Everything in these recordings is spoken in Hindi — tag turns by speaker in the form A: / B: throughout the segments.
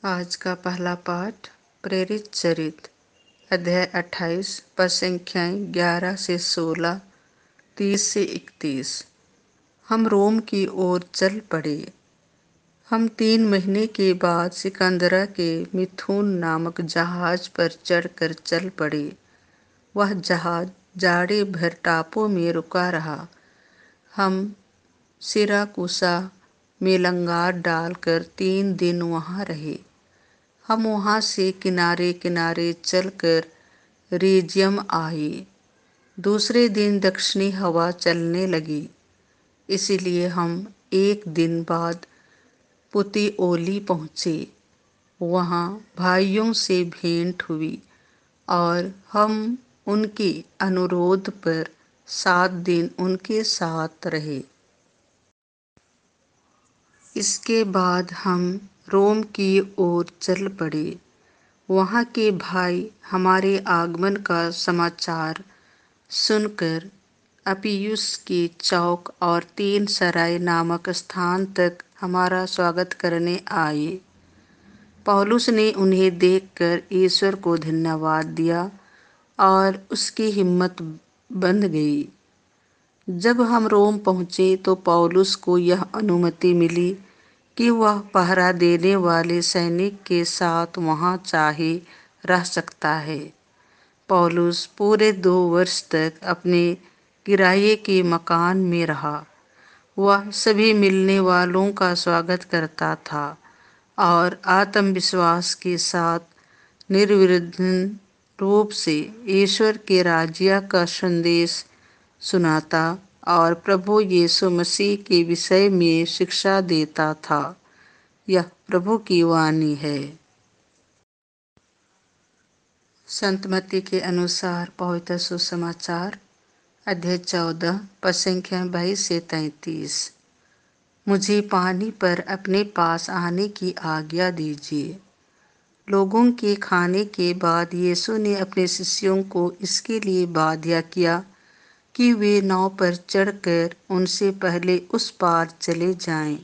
A: आज का पहला पाठ प्रेरित चरित अध्याय 28 पद संख्याएं 11 से 16, 30 से 31। हम रोम की ओर चल पड़े। हम 3 महीने के बाद सिकंदरा के मिथुन नामक जहाज पर चढ़कर चल पड़े। वह जहाज जाड़े भर टापू में रुका रहा। हम सिराकुसा में लंगर डालकर 3 दिन वहाँ रहे। हम वहाँ से किनारे किनारे चलकर रेजियम आए। दूसरे दिन दक्षिणी हवा चलने लगी, इसलिए हम एक दिन बाद पुतिओली पहुँचे। वहाँ भाइयों से भेंट हुई और हम उनके अनुरोध पर 7 दिन उनके साथ रहे। इसके बाद हम रोम की ओर चल पड़े। वहाँ के भाई हमारे आगमन का समाचार सुनकर अपियुस के चौक और 3 सराय नामक स्थान तक हमारा स्वागत करने आए। पौलुस ने उन्हें देखकर ईश्वर को धन्यवाद दिया और उसकी हिम्मत बंध गई। जब हम रोम पहुँचे तो पौलुस को यह अनुमति मिली कि वह पहरा देने वाले सैनिक के साथ वहाँ चाहे रह सकता है। पौलुस पूरे 2 वर्ष तक अपने किराए के मकान में रहा। वह सभी मिलने वालों का स्वागत करता था और आत्मविश्वास के साथ निर्विघ्न रूप से ईश्वर के राज्य का संदेश सुनाता और प्रभु यीशु मसीह के विषय में शिक्षा देता था। यह प्रभु की वाणी है। संत मत्ती के अनुसार पवित्र सुसमाचार अध्याय 14 पद संख्या 22 से 33। मुझे पानी पर अपने पास आने की आज्ञा दीजिए। लोगों के खाने के बाद यीशु ने अपने शिष्यों को इसके लिए बाध्य किया कि वे नाव पर चढ़कर उनसे पहले उस पार चले जाएं।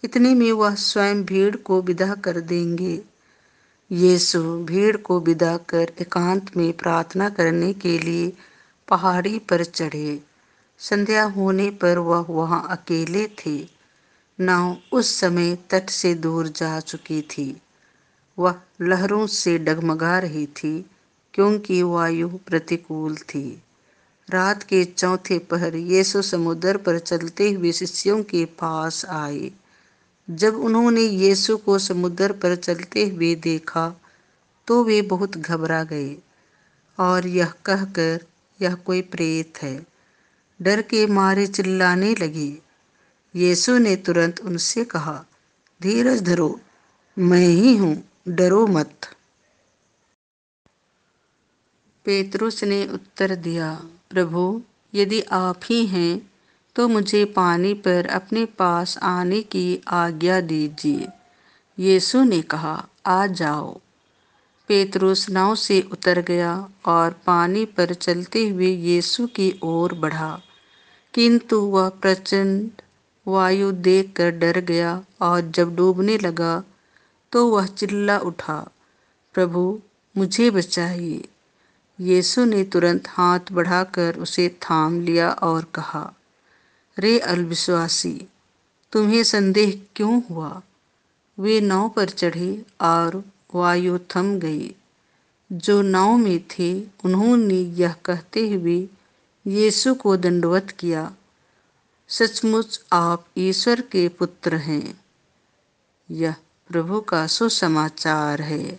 A: इतने में वह स्वयं भीड़ को विदा कर देंगे। यीशु भीड़ को विदा कर एकांत में प्रार्थना करने के लिए पहाड़ी पर चढ़े। संध्या होने पर वह वहाँ अकेले थे। नाव उस समय तट से दूर जा चुकी थी। वह लहरों से डगमगा रही थी क्योंकि वायु प्रतिकूल थी। रात के चौथे पहर यीशु समुद्र पर चलते हुए शिष्यों के पास आए। जब उन्होंने यीशु को समुद्र पर चलते हुए देखा तो वे बहुत घबरा गए और यह कहकर यह कोई प्रेत है, डर के मारे चिल्लाने लगे। यीशु ने तुरंत उनसे कहा, धीरज धरो, मैं ही हूँ, डरो मत। पेतरुस ने उत्तर दिया, प्रभु, यदि आप ही हैं तो मुझे पानी पर अपने पास आने की आज्ञा दीजिए। यीशु ने कहा, आ जाओ। पेतरुस नाव से उतर गया और पानी पर चलते हुए यीशु की ओर बढ़ा, किंतु वह प्रचंड वायु देखकर डर गया और जब डूबने लगा तो वह चिल्ला उठा, प्रभु, मुझे बचाइए। यीशु ने तुरंत हाथ बढ़ाकर उसे थाम लिया और कहा, रे अविश्वासी, तुम्हें संदेह क्यों हुआ? वे नाव पर चढ़े और वायु थम गई। जो नाव में थे उन्होंने यह कहते हुए यीशु को दंडवत किया, सचमुच आप ईश्वर के पुत्र हैं। यह प्रभु का सुसमाचार है।